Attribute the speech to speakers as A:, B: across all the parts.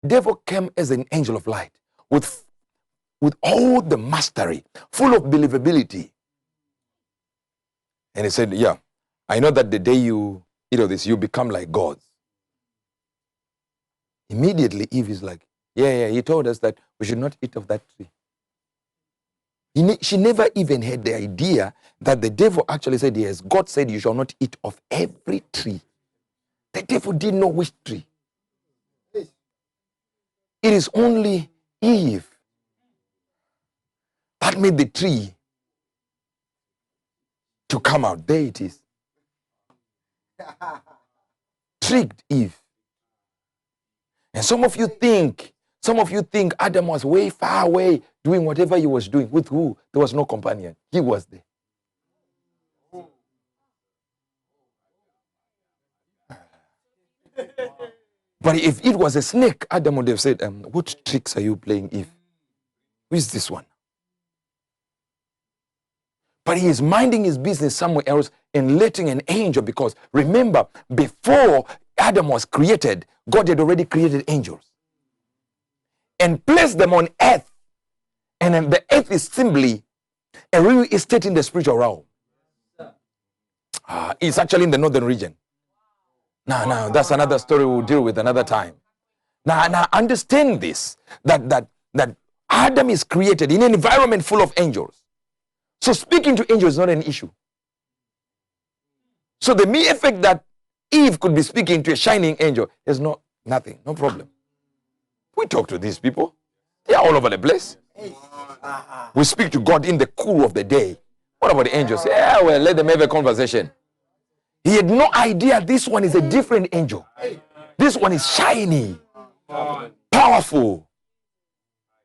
A: devil came as an angel of light with all the mastery, full of believability. And he said, yeah, I know that the day you eat of this, you become like gods. Immediately, Eve is like, yeah, he told us that we should not eat of that tree. She never even had the idea that the devil actually said, yes, God said you shall not eat of every tree. The devil didn't know which tree. It is only Eve that made the tree to come out. There it is. Tricked Eve. And some of you think Adam was way far away doing whatever he was doing. With who? There was no companion. He was there. But if it was a snake, Adam would have said, what tricks are you playing, Eve? Who is this one? But he is minding his business somewhere else and letting an angel, because remember, before Adam was created, God had already created angels and placed them on earth. And then the earth is simply a real estate in the spiritual realm. It's actually in the northern region. Now, that's another story we'll deal with another time. Now understand this, that Adam is created in an environment full of angels. So speaking to angels is not an issue. So the mere effect that Eve could be speaking to a shining angel is nothing, no problem. We talk to these people. They are all over the place. We speak to God in the cool of the day. What about the angels? Yeah, well, let them have a conversation. He had no idea this one is a different angel. This one is shiny, powerful.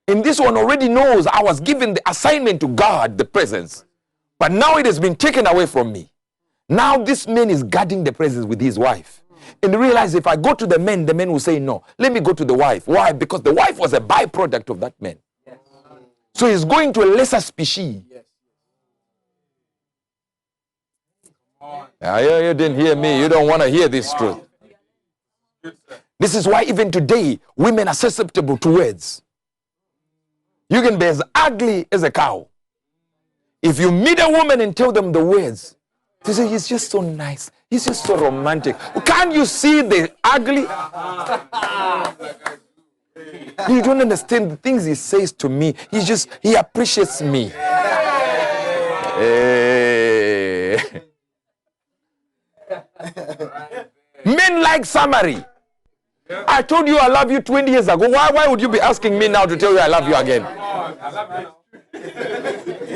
A: And this one already knows I was given the assignment to guard the presence. But now it has been taken away from me. Now this man is guarding the presence with his wife. And realize if I go to the man will say no. Let me go to the wife. Why? Because the wife was a byproduct of that man. Yes. So he's going to a lesser species. Yes. You didn't hear me. You don't want to hear this truth. This is why even today, women are susceptible to words. You can be as ugly as a cow. If you meet a woman and tell them the words, they say, he's just so nice. He's just so romantic. Can't you see the ugly? You don't understand the things he says to me. He appreciates me. Hey. Men like summary. I told you I love you 20 years ago. Why would you be asking me now to tell you I love you again?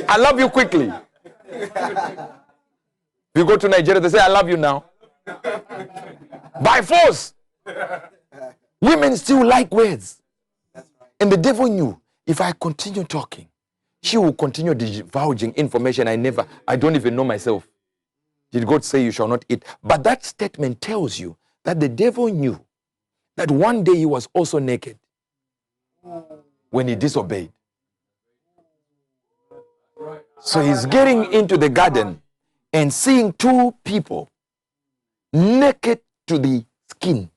A: I love you quickly. You go to Nigeria, they say, I love you now. By force. Women still like words. And the devil knew, if I continue talking, she will continue divulging information I don't even know myself. Did God say you shall not eat? But that statement tells you that the devil knew that one day he was also naked when he disobeyed. So he's getting into the garden and seeing two people naked to the skin.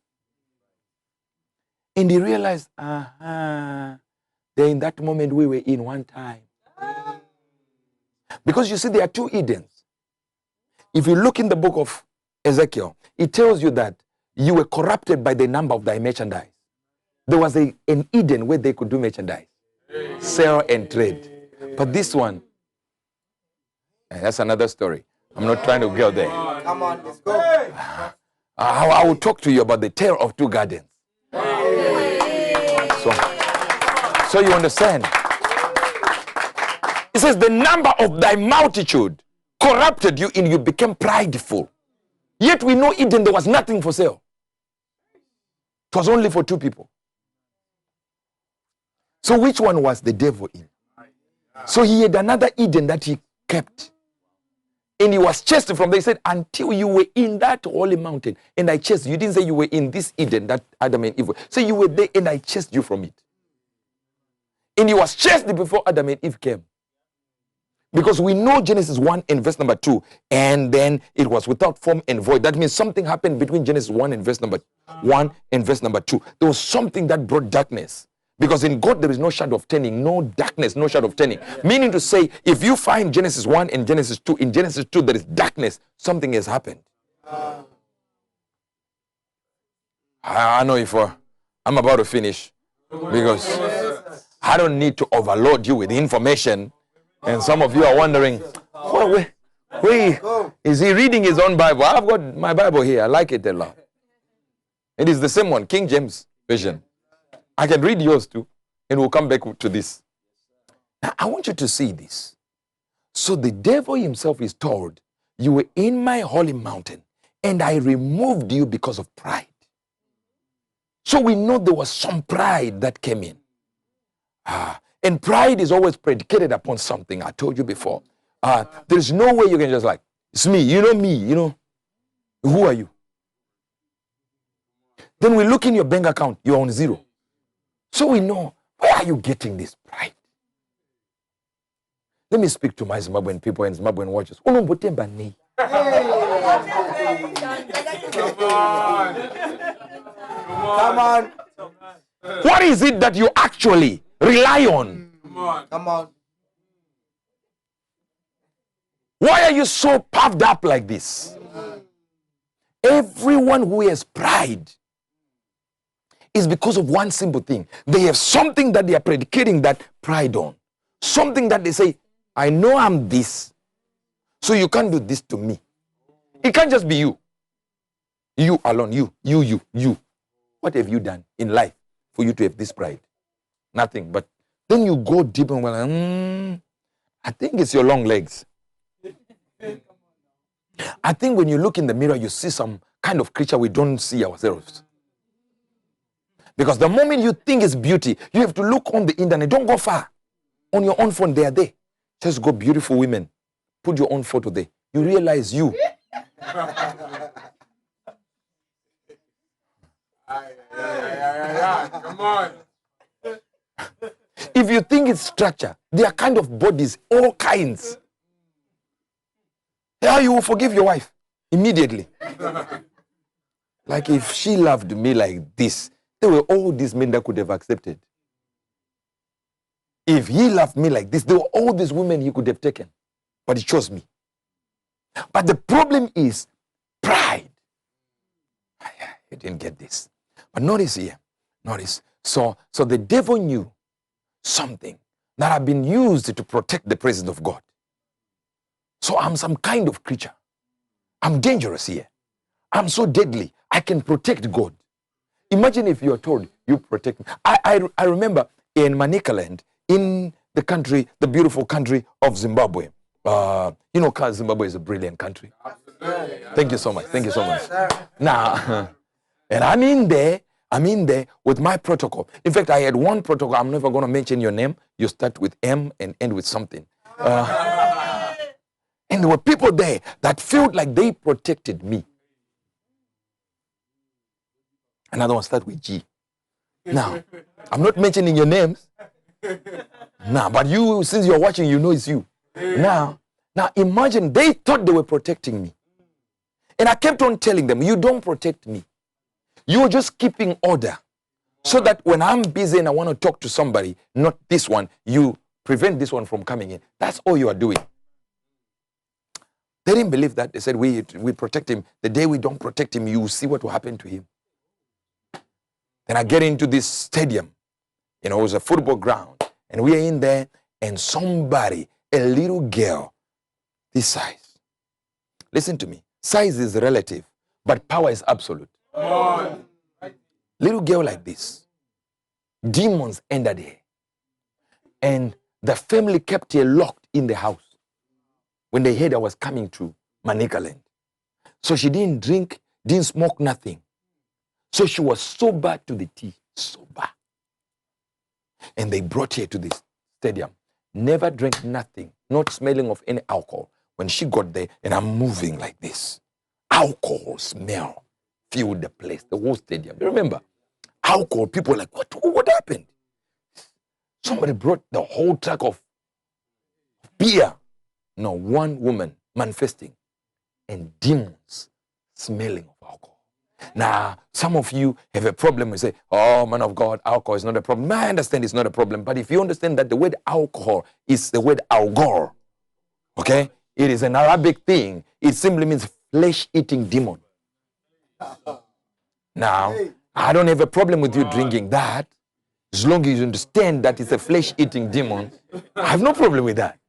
A: And he realized, then in that moment we were in one time. Because you see, there are two Edens. If you look in the book of Ezekiel, it tells you that you were corrupted by the number of thy merchandise. There was an Eden where they could do merchandise, sell and trade. But this one, that's another story. I'm not trying to go there.
B: Come on, let's go.
A: I will talk to you about the tale of two gardens. So you understand. It says the number of thy multitude corrupted you and you became prideful. Yet we know Eden, there was nothing for sale. It was only for two people. So which one was the devil in? So he had another Eden that he kept. And he was chased from there. He said, until you were in that holy mountain, and I chased you. You didn't say you were in this Eden, that Adam and Eve. So you were there and I chased you from it. And he was chased before Adam and Eve came. Because we know Genesis 1 and verse number 2, and then it was without form and void. That means something happened between Genesis 1 and verse number 1 and verse number 2. There was something that brought darkness. Because in God there is no shadow of turning, no darkness, no shadow of turning. Meaning to say, if you find Genesis 1 and Genesis 2, in Genesis 2 there is darkness, something has happened. I know if I'm about to finish, because I don't need to overload you with information. And some of you are wondering, is he reading his own Bible? I've got my Bible here. I like it a lot. It is the same one, King James Version. I can read yours too, and we'll come back to this. Now, I want you to see this. So the devil himself is told, you were in my holy mountain, and I removed you because of pride. So we know there was some pride that came in. And pride is always predicated upon something. I told you before. There's no way you can just like, it's me, you know. Who are you? Then we look in your bank account, you're on zero. So we know, where are you getting this pride? Let me speak to my Zimbabwean people and Zimbabwean watchers. Come on. What is it that you actually rely on?
B: Come on.
A: Why are you so puffed up like this? Everyone who has pride is because of one simple thing. They have something that they are predicating that pride on. Something that they say, I know I'm this, so you can't do this to me. It can't just be you. You alone, you. What have you done in life for you to have this pride? Nothing. But then you go deep and well, I think it's your long legs. I think when you look in the mirror, you see some kind of creature we don't see ourselves. Because the moment you think it's beauty, you have to look on the internet. Don't go far. On your own phone, they are there. Just go beautiful women. Put your own photo there. You realize you.
B: Come on.
A: If you think it's structure, there are kind of bodies, all kinds. Yeah, you will forgive your wife immediately. Like if she loved me like this, there were all these men that could have accepted. If he loved me like this, there were all these women he could have taken. But he chose me. But the problem is pride. You didn't get this. But notice here. Notice. So the devil knew something that had been used to protect the presence of God. So I'm some kind of creature. I'm dangerous here. I'm so deadly. I can protect God. Imagine if you're told you protect me. I remember in Manicaland, in the country, the beautiful country of Zimbabwe. You know, Zimbabwe is a brilliant country. Thank you so much. Thank you so much. Now, and I'm in there with my protocol. In fact, I had one protocol. I'm never going to mention your name. You start with M and end with something. And there were people there that felt like they protected me. Another one starts with G. Now, I'm not mentioning your names. Now, but you, since you're watching, you know it's you. Now imagine they thought they were protecting me. And I kept on telling them, you don't protect me. You're just keeping order. So that when I'm busy and I want to talk to somebody, not this one, you prevent this one from coming in. That's all you are doing. They didn't believe that. They said, we protect him. The day we don't protect him, you will see what will happen to him. Then I get into this stadium. You know, it was a football ground. And we are in there, and somebody, a little girl, this size. Listen to me. Size is relative, but power is absolute. Little girl like this. Demons entered her. And the family kept her locked in the house when they heard I was coming to Manicaland. So she didn't drink, didn't smoke, nothing. So she was sober to the tea. Sober. And they brought her to this stadium. Never drank nothing. Not smelling of any alcohol. When she got there, and I'm moving like this, alcohol smell filled the place, the whole stadium. You remember? Alcohol, people were like, what happened? Somebody brought the whole truck of beer. No, one woman manifesting and demons smelling of alcohol. Now, some of you have a problem and say, oh, man of God, alcohol is not a problem. I understand it's not a problem. But if you understand that the word alcohol is the word algor, okay? It is an Arabic thing. It simply means flesh-eating demon. Now, I don't have a problem with you drinking that. As long as you understand that it's a flesh-eating demon, I have no problem with that.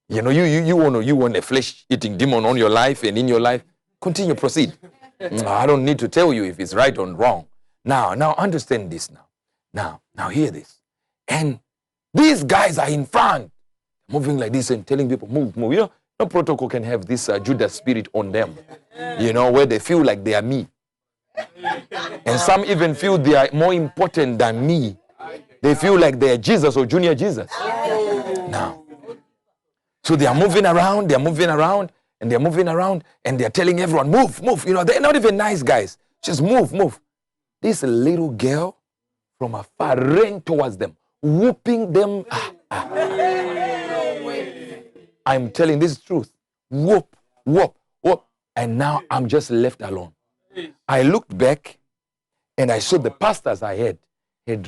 A: You know, you want a flesh-eating demon on your life and in your life, continue, proceed. I don't need to tell you if it's right or wrong. Now understand this now. Now hear this. And these guys are in front, moving like this and telling people, move. You know, no protocol can have this Judas spirit on them. You know, where they feel like they are me. And some even feel they are more important than me. They feel like they are Jesus or Junior Jesus. Now, so they are moving around, and they're telling everyone, move. You know, they're not even nice guys. Just move. This little girl from afar ran towards them, whooping them. I'm telling this truth. Whoop. And now I'm just left alone. I looked back and I saw the pastors I had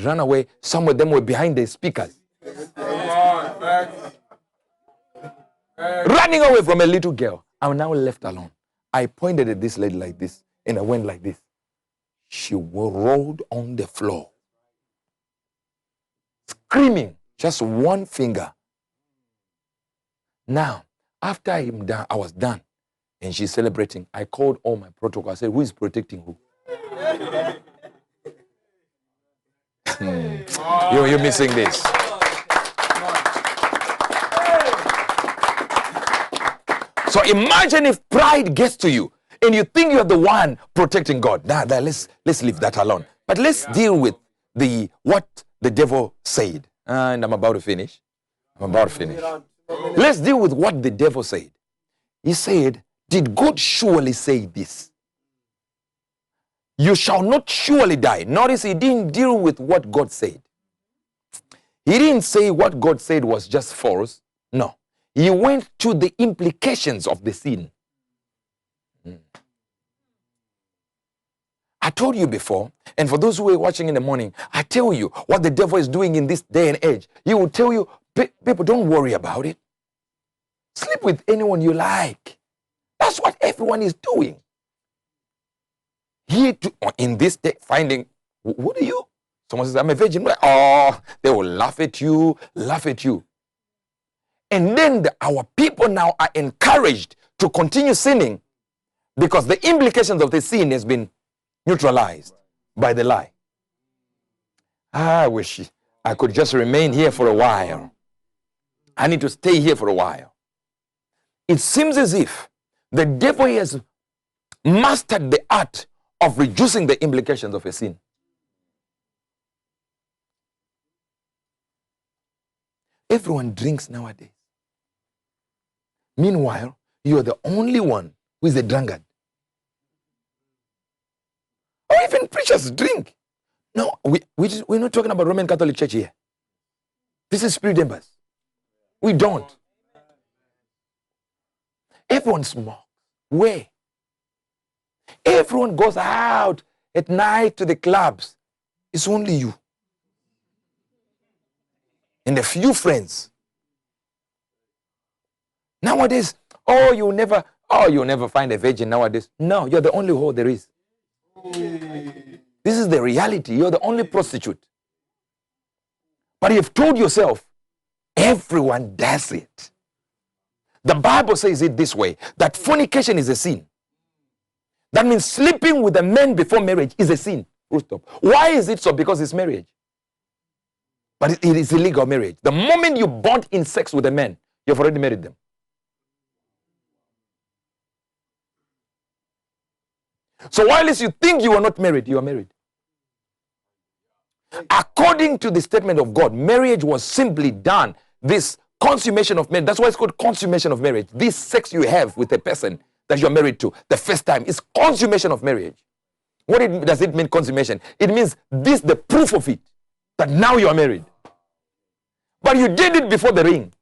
A: run away. Some of them were behind the speakers. Running away from a little girl. I'm now left alone. I pointed at this lady like this, and I went like this. She rolled on the floor, screaming, just one finger. Now, after I was done, and she's celebrating, I called all my protocol. I said, who is protecting who? You're missing this. So imagine if pride gets to you and you think you're the one protecting God. Let's leave that alone. But let's deal with what the devil said. And I'm about to finish. Let's deal with what the devil said. He said, did God surely say this? You shall not surely die. Notice he didn't deal with what God said. He didn't say what God said was just false. No. He went to the implications of the sin. I told you before, and for those who are watching in the morning, I tell you what the devil is doing in this day and age. He will tell you, people, don't worry about it. Sleep with anyone you like. That's what everyone is doing. In this day, finding, what are you? Someone says, I'm a virgin. Oh, they will laugh at you. And then our people now are encouraged to continue sinning because the implications of the sin has been neutralized by the lie. I wish I could just remain here for a while. I need to stay here for a while. It seems as if the devil has mastered the art of reducing the implications of a sin. Everyone drinks nowadays. Meanwhile, you are the only one who is a drunkard. Or even preachers drink. No, we're not talking about Roman Catholic Church here. This is Spirit Embers. We don't. Everyone smokes. Where? Everyone goes out at night to the clubs. It's only you. And a few friends. Nowadays, you'll never find a virgin nowadays. No, you're the only whore there is. This is the reality. You're the only prostitute. But you've told yourself, everyone does it. The Bible says it this way, that fornication is a sin. That means sleeping with a man before marriage is a sin. Full stop. Why is it so? Because it's marriage. But it is illegal marriage. The moment you bond in sex with a man, you've already married them. So while you think you are not married, you are married. According to the statement of God, marriage was simply done. This consummation of marriage, that's why it's called consummation of marriage. This sex you have with a person that you're married to, the first time, is consummation of marriage. What does it mean, consummation? It means this, the proof of it, that now you are married. But you did it before the ring.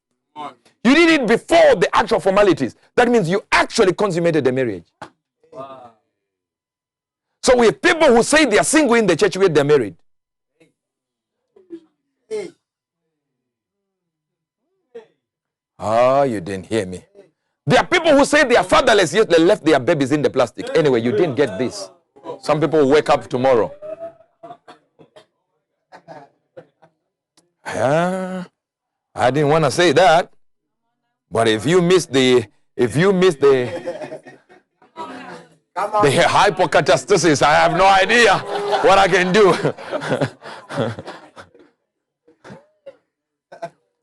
A: You did it before the actual formalities. That means you actually consummated the marriage. Wow. So we have people who say they are single in the church where they're married. Oh, you didn't hear me. There are people who say they are fatherless, yet they left their babies in the plastic. Anyway, you didn't get this. Some people will wake up tomorrow. I didn't want to say that. But if you miss the hypocatastasis, I have no idea what I can do.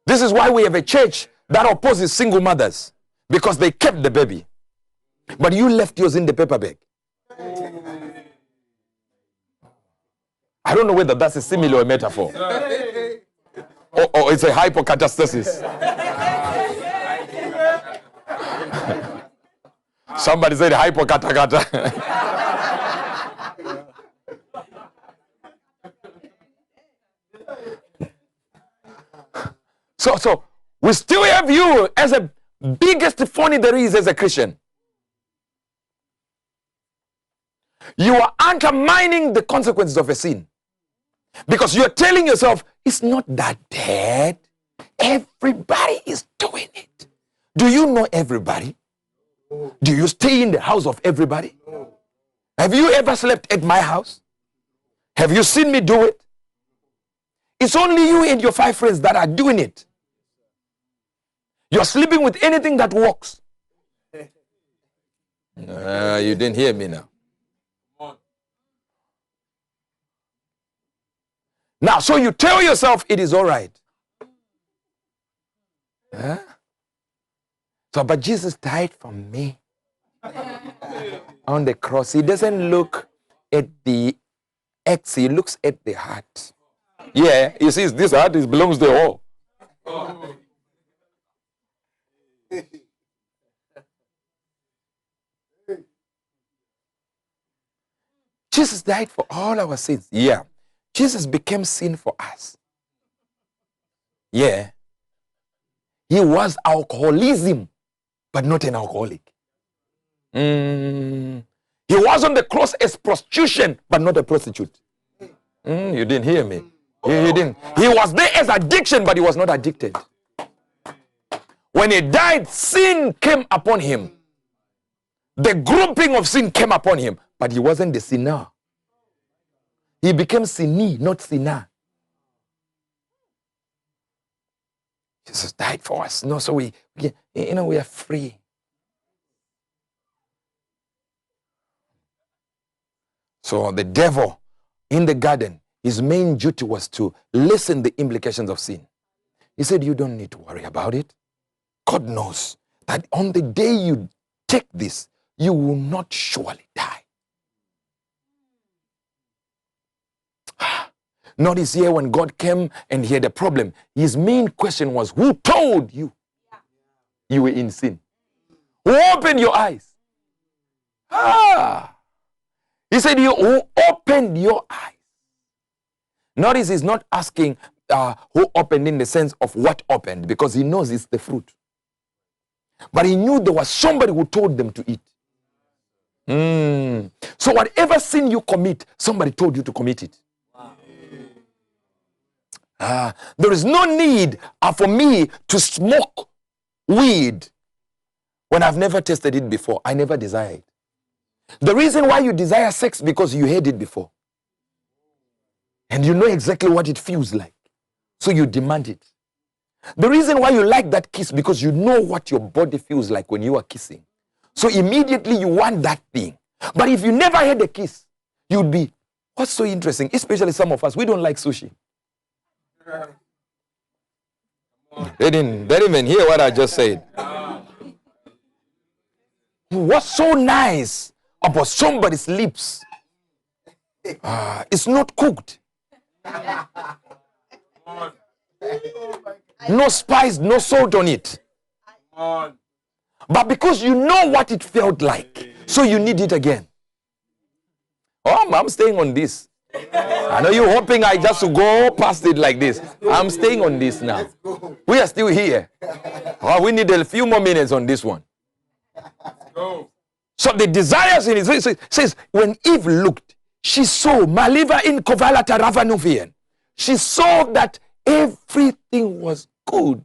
A: This is why we have a church that opposes single mothers, because they kept the baby. But you left yours in the paper bag. I don't know whether that's a simile or a metaphor. Or it's a hypocatastasis. Somebody said hypocatakata. So we still have you as the biggest phony there is as a Christian. You are undermining the consequences of a sin. Because you're telling yourself, it's not that bad. Everybody is doing it. Do you know everybody? Do you stay in the house of everybody? Have you ever slept at my house? Have you seen me do it? It's only you and your 5 friends that are doing it. You're sleeping with anything that walks. You didn't hear me now. Now, so you tell yourself it is all right. Huh? So, but Jesus died for me on the cross. He doesn't look at the X, he looks at the heart. Yeah, he says this heart belongs to all. Jesus died for all our sins. Yeah. Jesus became sin for us. Yeah. He was alcoholism, but not an alcoholic. He was on the cross as prostitution, but not a prostitute. You didn't hear me. You didn't. He was there as addiction, but he was not addicted. When he died, sin came upon him. The grouping of sin came upon him, but he wasn't the sinner. He became sinny, not sinner. Jesus died for us. No, so we are free. So the devil in the garden, his main duty was to lessen the implications of sin. He said, you don't need to worry about it. God knows that on the day you take this, you will not surely die. Notice here when God came and he had a problem, his main question was, who told you you were in sin? Who opened your eyes? He said, who opened your eyes? Notice he's not asking who opened in the sense of what opened, because he knows it's the fruit. But he knew there was somebody who told them to eat. So whatever sin you commit, somebody told you to commit it. There is no need for me to smoke weed when I've never tested it before. I never desire it. The reason why you desire sex, because you had it before. And you know exactly what it feels like. So you demand it. The reason why you like that kiss, because you know what your body feels like when you are kissing. So immediately you want that thing. But if you never had a kiss, you'd be, what's so interesting? Especially some of us, we don't like sushi. They didn't even hear what I just said. What's so nice about somebody's lips? It's not cooked. No spice, no salt on it. But because you know what it felt like, so you need it again. I'm staying on this. I know you're hoping I just go past it like this. I'm staying on this now. We are still here. Oh, we need a few more minutes on this one. So the desires in it says, when Eve looked, she saw Maliva in Kovalata Ravanuvien. She saw that everything was good.